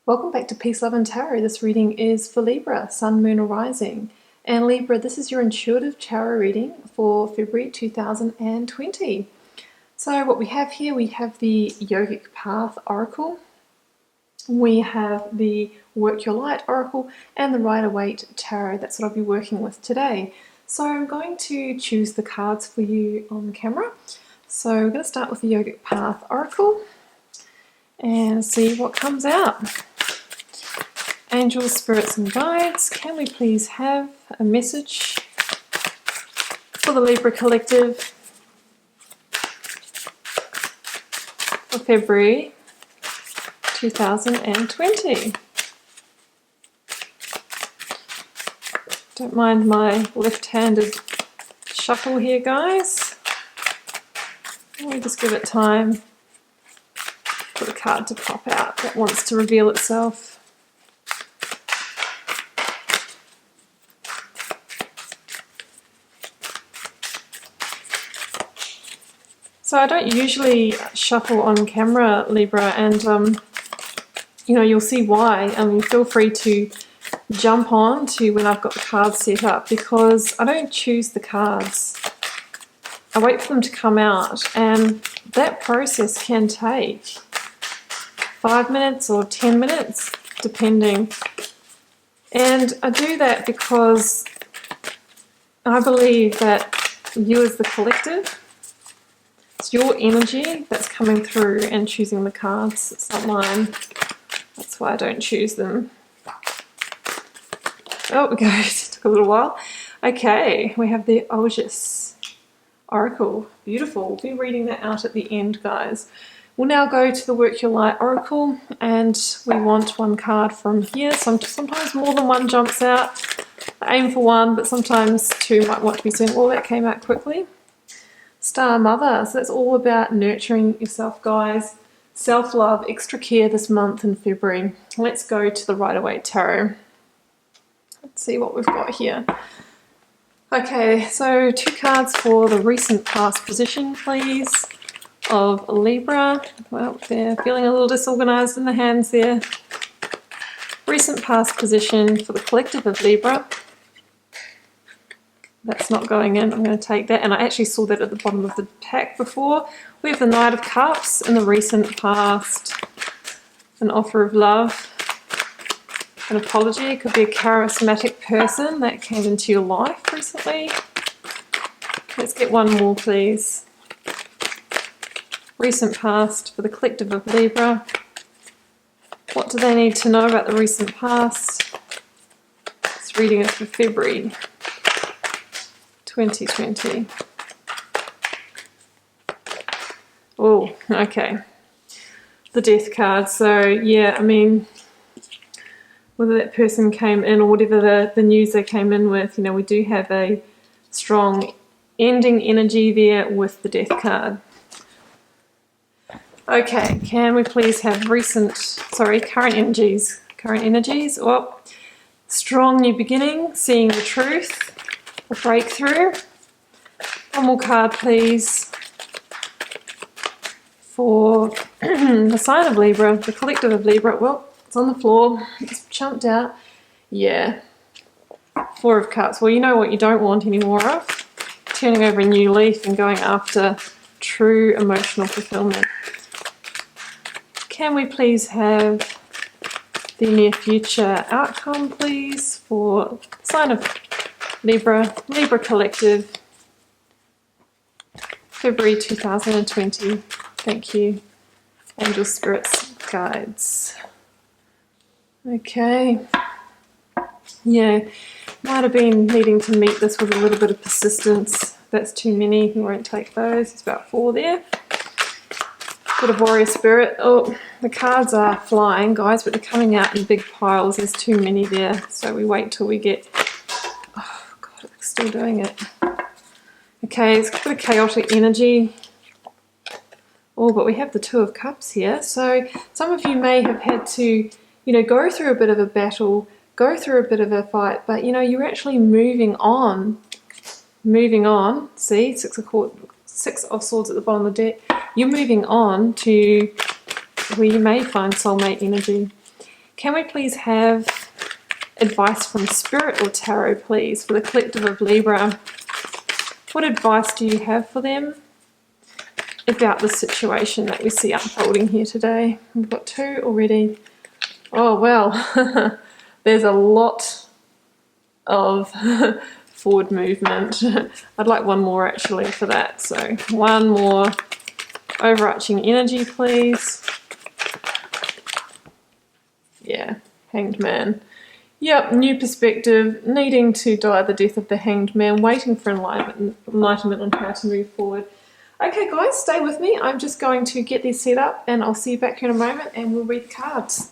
Welcome back to Peace, Love and Tarot. This reading is for Libra, Sun, Moon or Rising. And Libra, this is your intuitive tarot reading for February 2020. So what we have here, we have the Yogic Path Oracle. We have the Work Your Light Oracle and the Rider-Waite Tarot. That's what I'll be working with today. So I'm going to choose the cards for you on camera. So we're going to start with the Yogic Path Oracle and see what comes out. Angels, spirits and guides, can we please have a message for the Libra collective for February 2020? Don't mind my left-handed shuffle here, guys. We'll just give it time for the card to pop out that wants to reveal itself. So I don't usually shuffle on camera, Libra, and you'll see why. Feel free to jump on to when I've got the cards set up, because I don't choose the cards. I wait for them to come out, and that process can take 5 minutes or 10 minutes, depending. And I do that because I believe that you as the collective, it's your energy that's coming through and choosing the cards. It's not mine. That's why I don't choose them. Oh, it goes. Took a little while. Okay, we have the Ogus Oracle. Beautiful. We'll be reading that out at the end, guys. We'll now go to the Work Your Light Oracle, and we want one card from here. Sometimes more than one jumps out. I aim for one, but sometimes two might want to be seen. Oh, that came out quickly. Star Mother, so that's all about nurturing yourself, guys. Self-love, extra care this month in February. Let's go to the Rider-Waite Tarot. Let's see what we've got here. Okay, so 2 cards for the recent past position, please, of Libra. Well, they're feeling a little disorganized in the hands there. Recent past position for the collective of Libra. That's not going in. I'm going to take that. And I actually saw that at the bottom of the pack before. We have the Knight of Cups in the recent past. An offer of love. An apology. It could be a charismatic person that came into your life recently. Let's get one more, please. Recent past for the collective of Libra. What do they need to know about the recent past? This reading is for February 2020. Oh, okay. The Death card. So, yeah, whether that person came in or whatever the news they came in with, we do have a strong ending energy there with the Death card. Okay, can we please have current energies? Current energies. Oh, strong new beginning, seeing the truth. A breakthrough. One more card, please, for the sign of Libra, the collective of Libra. Well, it's on the floor. It's jumped out. Yeah. 4 of Cups. Well, you know what you don't want any more of. Turning over a new leaf and going after true emotional fulfillment. Can we please have the near future outcome, please, for sign of Libra collective, February 2020. Thank you, angel, spirits, guides. Okay. Yeah, might have been needing to meet this with a little bit of persistence. That's too many. We won't take those. It's about 4 there. Bit of warrior spirit. Oh, the cards are flying, guys, but they're coming out in big piles. There's too many there, so we wait till we get. Still doing it. Okay, it's got a bit of chaotic energy. Oh, but we have the 2 of Cups here. So some of you may have had to, go through a bit of a battle, go through a bit of a fight, but you're actually moving on. See, 6 of Swords at the bottom of the deck. You're moving on to where you may find soulmate energy. Can we please have advice from Spirit or Tarot, please, for the collective of Libra? What advice do you have for them about the situation that we see unfolding here today? We've got 2 already. Oh, well, there's a lot of forward movement. I'd like 1 more actually for that. So 1 more overarching energy, please. Yeah, Hanged Man. Yep, new perspective, needing to die the death of the Hanged Man, waiting for enlightenment on how to move forward. Okay guys, stay with me. I'm just going to get these set up and I'll see you back here in a moment and we'll read the cards.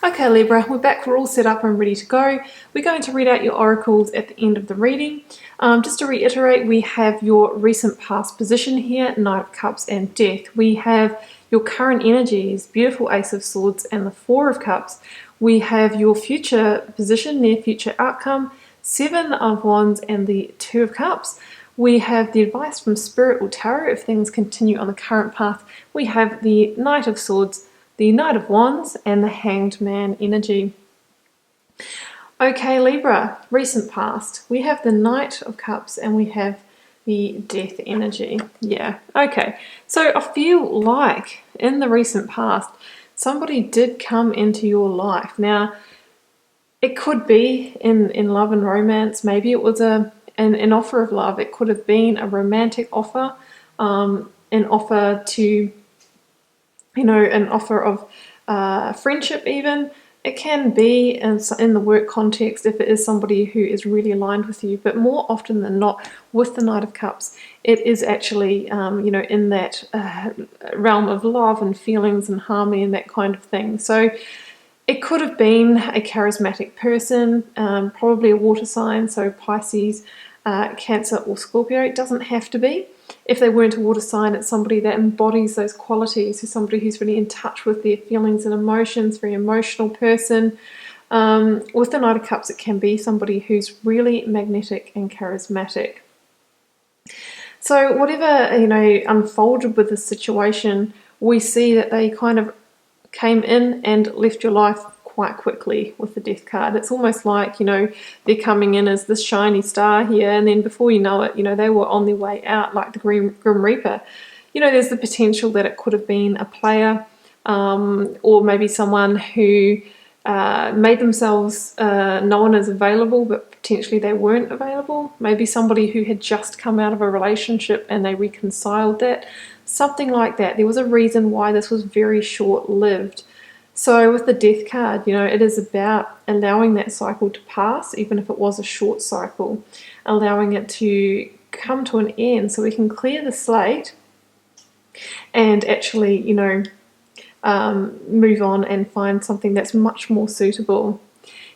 Okay Libra, we're back, we're all set up and ready to go. We're going to read out your oracles at the end of the reading. Just to reiterate, we have your recent past position here, Knight of Cups and Death. We have your current energies, beautiful Ace of Swords and the 4 of Cups. We have your future position, near future outcome, 7 of Wands and the 2 of Cups. We have the advice from Spirit or Tarot if things continue on the current path. We have the Knight of Swords, the Knight of Wands and the Hanged Man energy. Okay Libra, recent past. We have the Knight of Cups and we have the Death energy. Yeah, okay. So I feel like in the recent past, somebody did come into your life. Now, it could be in love and romance. Maybe it was an offer of love. It could have been a romantic offer, an offer to, an offer of friendship even. It can be in the work context if it is somebody who is really aligned with you, but more often than not with the Knight of Cups, it is actually, in that realm of love and feelings and harmony and that kind of thing. So it could have been a charismatic person, probably a water sign, so Pisces, Cancer or Scorpio. It doesn't have to be. If they weren't a water sign, it's somebody that embodies those qualities, so somebody who's really in touch with their feelings and emotions, very emotional person. With the Knight of Cups, it can be somebody who's really magnetic and charismatic. So whatever, unfolded with this situation, we see that they kind of came in and left your life quite quickly with the Death card. It's almost like, they're coming in as this shiny star here, and then before you know it, they were on their way out like the Grim Reaper. There's the potential that it could have been a player, or maybe someone who made themselves known as available, but potentially they weren't available. Maybe somebody who had just come out of a relationship and they reconciled that. Something like that. There was a reason why this was very short-lived. So with the Death card, it is about allowing that cycle to pass, even if it was a short cycle, allowing it to come to an end so we can clear the slate and actually, move on and find something that's much more suitable.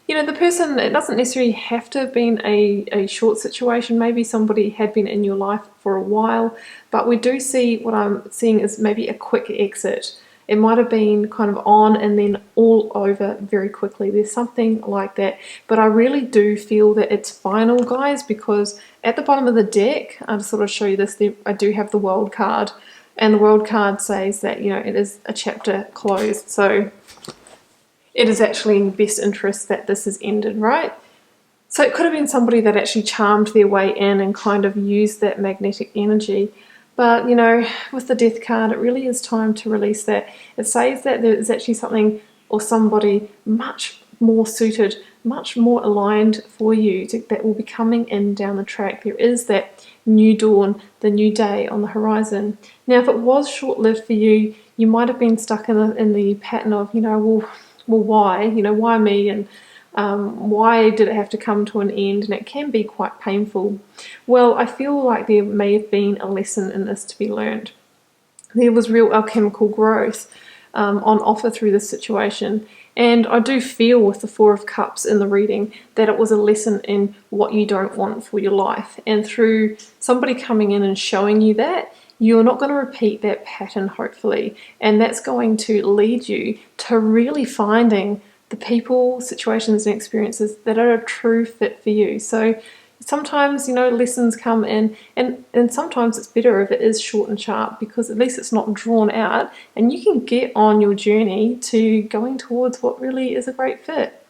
The person, it doesn't necessarily have to have been a short situation. Maybe somebody had been in your life for a while, but we do see, what I'm seeing is maybe a quick exit. It might have been kind of on and then all over very quickly. There's something like that. But I really do feel that it's final, guys, because at the bottom of the deck, I'll sort of show you this, I do have the World card. And the World card says that, it is a chapter closed. So it is actually in best interest that this is ended, right? So it could have been somebody that actually charmed their way in and kind of used that magnetic energy. But, with the Death card, it really is time to release that. It says that there is actually something or somebody much more suited, much more aligned for you that will be coming in down the track. There is that new dawn, the new day on the horizon. Now, if it was short-lived for you, you might have been stuck in the pattern of, well, why? Why me? And why did it have to come to an end? And it can be quite painful. Well, I feel like there may have been a lesson in this to be learned. There was real alchemical growth on offer through this situation. And I do feel with the 4 of Cups in the reading that it was a lesson in what you don't want for your life. And through somebody coming in and showing you that, you're not going to repeat that pattern, hopefully. And that's going to lead you to really finding the people, situations and experiences that are a true fit for you. So Sometimes, lessons come in, and sometimes it's better if it is short and sharp, because at least it's not drawn out and you can get on your journey to going towards what really is a great fit.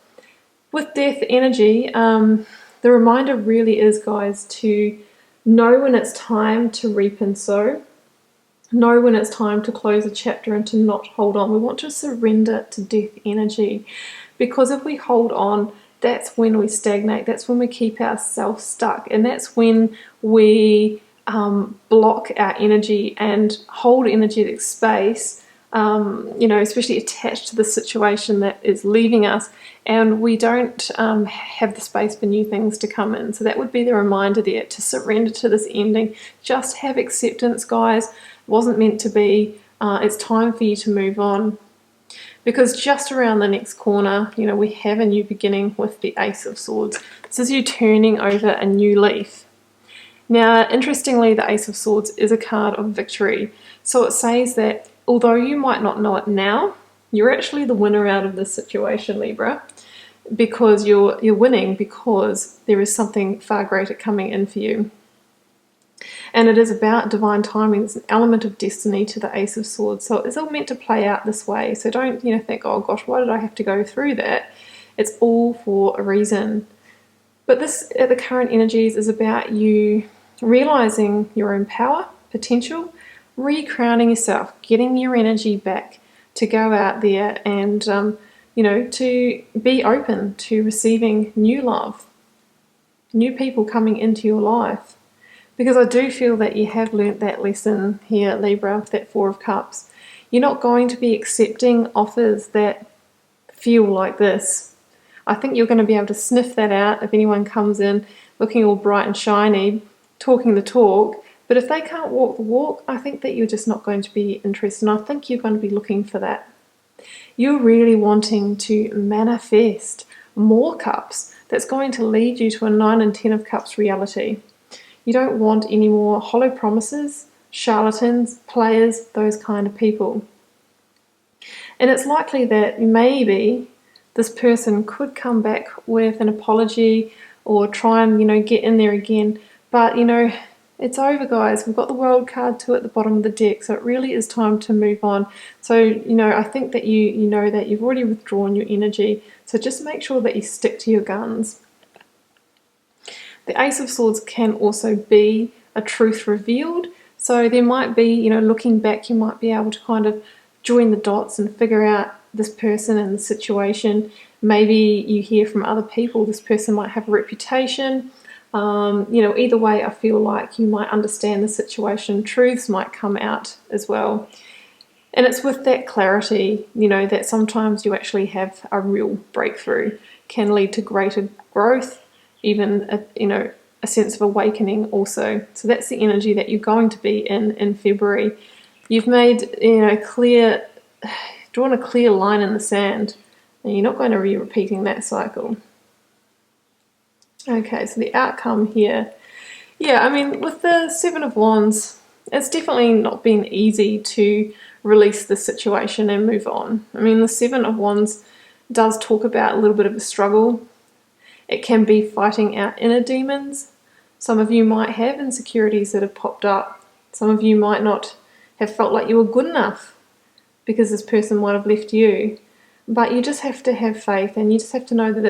With death energy, the reminder really is, guys, to know when it's time to reap and sow. Know when it's time to close a chapter and to not hold on. We want to surrender to death energy, because if we hold on, that's when we stagnate, that's when we keep ourselves stuck, and that's when we block our energy and hold energetic space, especially attached to the situation that is leaving us, and we don't have the space for new things to come in. So that would be the reminder there, to surrender to this ending. Just have acceptance, guys. It wasn't meant to be. It's time for you to move on. Because just around the next corner, we have a new beginning with the Ace of Swords. This is you turning over a new leaf. Now, interestingly, the Ace of Swords is a card of victory. So it says that although you might not know it now, you're actually the winner out of this situation, Libra, because you're winning, because there is something far greater coming in for you. And it is about divine timing. There's an element of destiny to the Ace of Swords. So it's all meant to play out this way. So don't, think, oh gosh, why did I have to go through that? It's all for a reason. But this, at the current energies, is about you realizing your own power, potential, recrowning yourself, getting your energy back to go out there and, to be open to receiving new love, new people coming into your life. Because I do feel that you have learnt that lesson here, Libra, with that Four of Cups. You're not going to be accepting offers that feel like this. I think you're going to be able to sniff that out if anyone comes in looking all bright and shiny, talking the talk. But if they can't walk the walk, I think that you're just not going to be interested. And I think you're going to be looking for that. You're really wanting to manifest more cups. That's going to lead you to a 9 and 10 of Cups reality. You don't want any more hollow promises, charlatans, players, those kind of people. And it's likely that maybe this person could come back with an apology or try and, get in there again. But, it's over, guys. We've got the World card too at the bottom of the deck, so it really is time to move on. So, I think that you know that you've already withdrawn your energy. So just make sure that you stick to your guns. The Ace of Swords can also be a truth revealed. So there might be, looking back, you might be able to kind of join the dots and figure out this person and the situation. Maybe you hear from other people, this person might have a reputation. Either way, I feel like you might understand the situation. Truths might come out as well. And it's with that clarity, that sometimes you actually have a real breakthrough, can lead to greater growth, even a sense of awakening also. So that's the energy that you're going to be in February. You've made drawn a clear line in the sand, and you're not going to be repeating that cycle. Okay, so the outcome here, with the Seven of Wands, it's definitely not been easy to release the situation and move on. The Seven of Wands does talk about a little bit of a struggle. It can be fighting our inner demons. Some of you might have insecurities that have popped up. Some of you might not have felt like you were good enough because this person might have left you. But you just have to have faith, and you just have to know that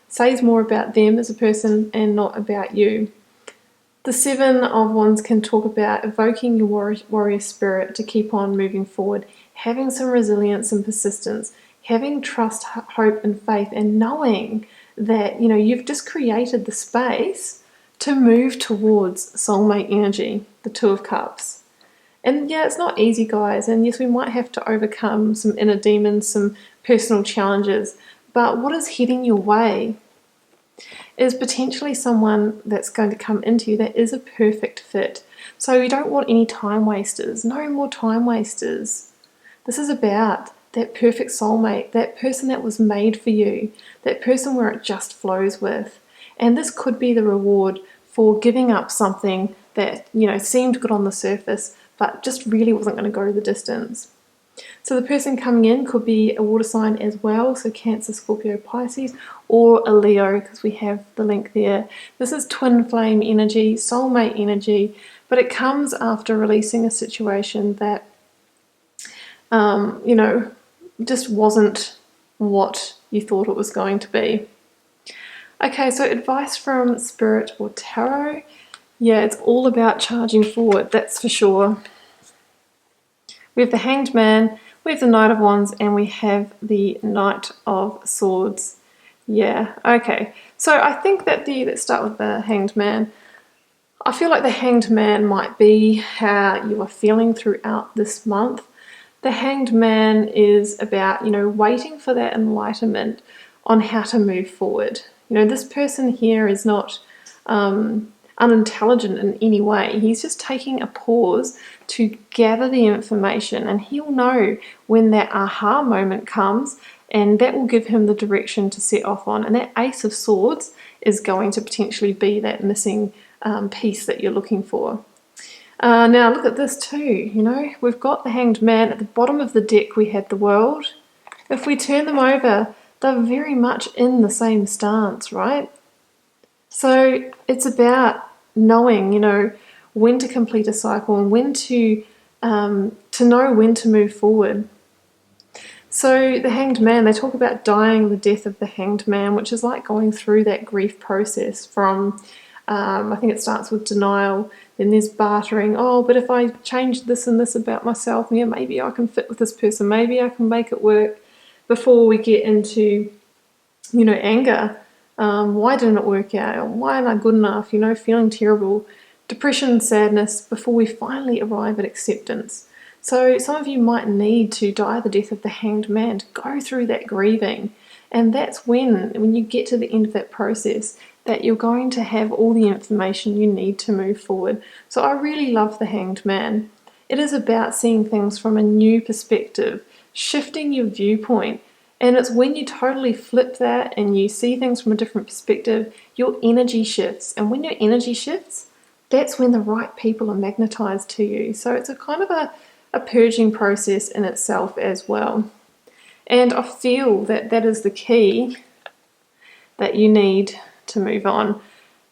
says more about them as a person and not about you. The Seven of Wands can talk about evoking your warrior spirit to keep on moving forward, having some resilience and persistence, having trust, hope and faith, and knowing that you've just created the space to move towards soulmate energy, the Two of Cups. And it's not easy, guys, and yes, we might have to overcome some inner demons, some personal challenges, but what is heading your way is potentially someone that's going to come into you that is a perfect fit. So you don't want any time wasters. No more time wasters. This is about that perfect soulmate, that person that was made for you, that person where it just flows with. And this could be the reward for giving up something that, seemed good on the surface, but just really wasn't going to go the distance. So the person coming in could be a water sign as well, so Cancer, Scorpio, Pisces, or a Leo, because we have the link there. This is twin flame energy, soulmate energy, but it comes after releasing a situation that, you know, just wasn't what you thought it was going to be. Okay, so advice from Spirit or Tarot. Yeah, it's all about charging forward, that's for sure. We have the Hanged Man, we have the Knight of Wands, and we have the Knight of Swords. Yeah, okay. So I think that let's start with the Hanged Man. I feel like the Hanged Man might be how you are feeling throughout this month. The Hanged Man is about, you know, waiting for that enlightenment on how to move forward. You know, this person here is not unintelligent in any way. He's just taking a pause to gather the information, and he'll know when that aha moment comes, and that will give him the direction to set off on. And that Ace of Swords is going to potentially be that missing piece that you're looking for. Now look at this too, you know, we've got the Hanged Man. At the bottom of the deck we had the World. If we turn them over, they're very much in the same stance, right? So it's about knowing, you know, when to complete a cycle and when to know when to move forward. So the Hanged Man, they talk about dying the death of the Hanged Man, which is like going through that grief process from, I think it starts with denial, then there's bartering. Oh, but if I change this and this about myself, yeah, maybe I can fit with this person, maybe I can make it work, before we get into, you know, anger. Why didn't it work out? Why am I good enough? You know, feeling terrible. Depression, sadness, before we finally arrive at acceptance. So some of you might need to die the death of the Hanged Man to go through that grieving. And that's when you get to the end of that process, that you're going to have all the information you need to move forward. So I really love the Hanged Man. It is about seeing things from a new perspective, shifting your viewpoint. And it's when you totally flip that and you see things from a different perspective, your energy shifts. And when your energy shifts, that's when the right people are magnetized to you. So it's a kind of a purging process in itself as well. And I feel that that is the key that you need to move on.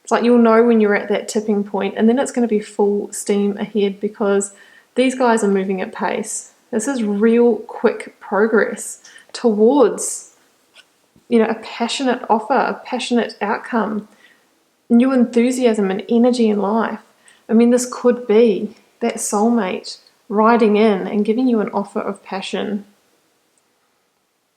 It's like you'll know when you're at that tipping point, and then it's going to be full steam ahead, because these guys are moving at pace. This is real quick progress towards, you know, a passionate offer, a passionate outcome, new enthusiasm and energy in life. I mean, this could be that soulmate riding in and giving you an offer of passion.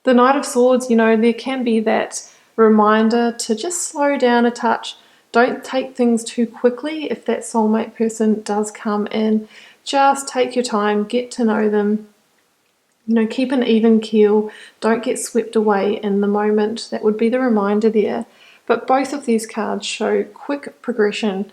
The Knight of Swords, you know, there can be that reminder to just slow down a touch. Don't take things too quickly. If that soulmate person does come in, just take your time, get to know them. You know, keep an even keel. Don't get swept away in the moment. That would be the reminder there. But both of these cards show quick progression,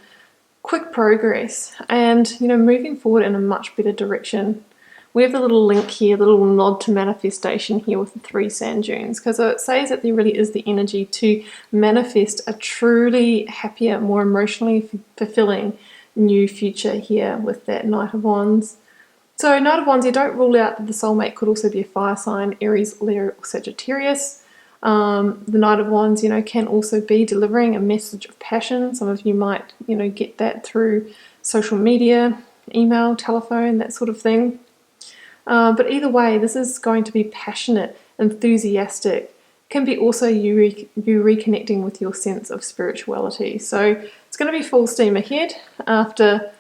quick progress, and, you know, moving forward in a much better direction. We have the little link here, the little nod to manifestation here with the 3 sand dunes, because it says that there really is the energy to manifest a truly happier, more emotionally fulfilling new future here with that Knight of Wands. So Knight of Wands, you don't rule out that the soulmate could also be a fire sign, Aries, Leo, or Sagittarius. The Knight of Wands, you know, can also be delivering a message of passion. Some of you might, you know, get that through social media, email, telephone, that sort of thing. But either way, this is going to be passionate, enthusiastic. Can be also you reconnecting with your sense of spirituality. So it's going to be full steam ahead after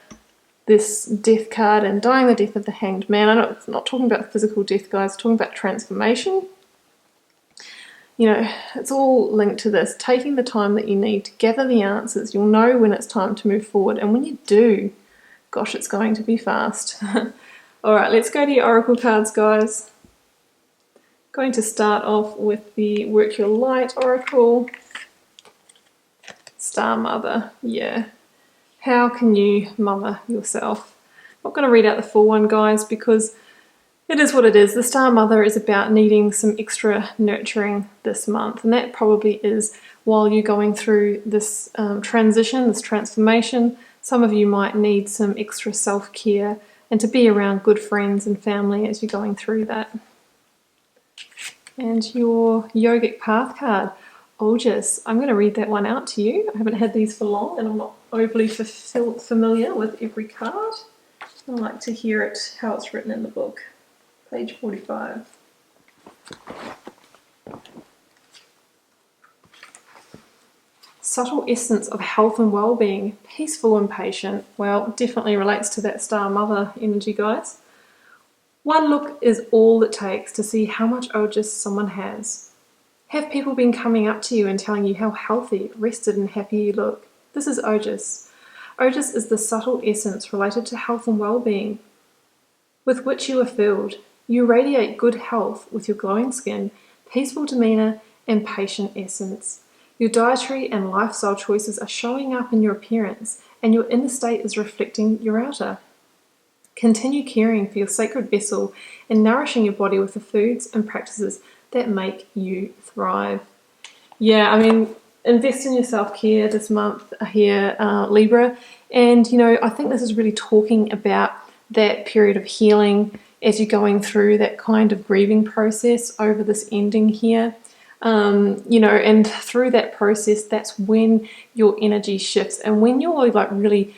this death card and dying the death of the Hanged Man. I know it's not talking about physical death, guys. It's talking about transformation. You know, it's all linked to this. Taking the time that you need to gather the answers. You'll know when it's time to move forward. And when you do, gosh, it's going to be fast. All right, let's go to your oracle cards, guys. Going to start off with the Work Your Light oracle. Star Mother, yeah. How can you mother yourself? I'm not going to read out the full one, guys, because it is what it is. The Star Mother is about needing some extra nurturing this month, and that probably is while you're going through this transition, this transformation. Some of you might need some extra self-care, and to be around good friends and family as you're going through that. And your yogic path card, August. I'm going to read that one out to you. I haven't had these for long and I'm not overly familiar with every card. I like to hear it, how it's written in the book. Page 45. Subtle essence of health and well-being, peaceful and patient. Well, definitely relates to that Star Mother energy, guys. One look is all it takes to see how much August someone has. Have people been coming up to you and telling you how healthy, rested and happy you look? This is August. August is the subtle essence related to health and well-being, with which you are filled. You radiate good health with your glowing skin, peaceful demeanour and patient essence. Your dietary and lifestyle choices are showing up in your appearance, and your inner state is reflecting your outer. Continue caring for your sacred vessel and nourishing your body with the foods and practices that make you thrive. Yeah, I mean, invest in your self-care this month here, Libra. And, you know, I think this is really talking about that period of healing as you're going through that kind of grieving process over this ending here. You know, and through that process, that's when your energy shifts. And when you're like really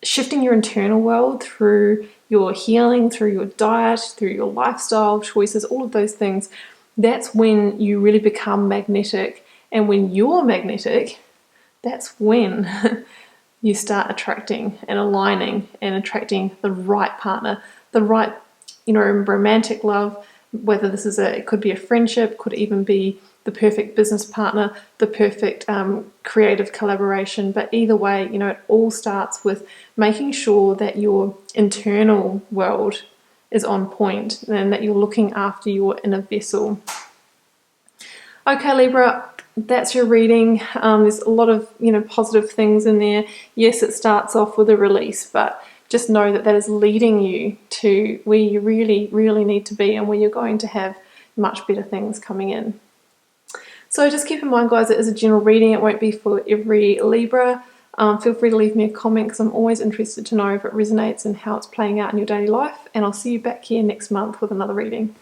shifting your internal world through your healing, through your diet, through your lifestyle choices, all of those things, that's when you really become magnetic. And when you're magnetic, that's when you start attracting and aligning and attracting the right partner, the right, you know, romantic love, whether this is it could be a friendship, could even be the perfect business partner, the perfect creative collaboration. But either way, you know, it all starts with making sure that your internal world is on point and that you're looking after your inner vessel. Okay, Libra, that's your reading. There's a lot of, you know, positive things in there. Yes, it starts off with a release, but just know that that is leading you to where you really, really need to be and where you're going to have much better things coming in. So just keep in mind, guys, it is a general reading. It won't be for every Libra. Feel free to leave me a comment because I'm always interested to know if it resonates and how it's playing out in your daily life. And I'll see you back here next month with another reading.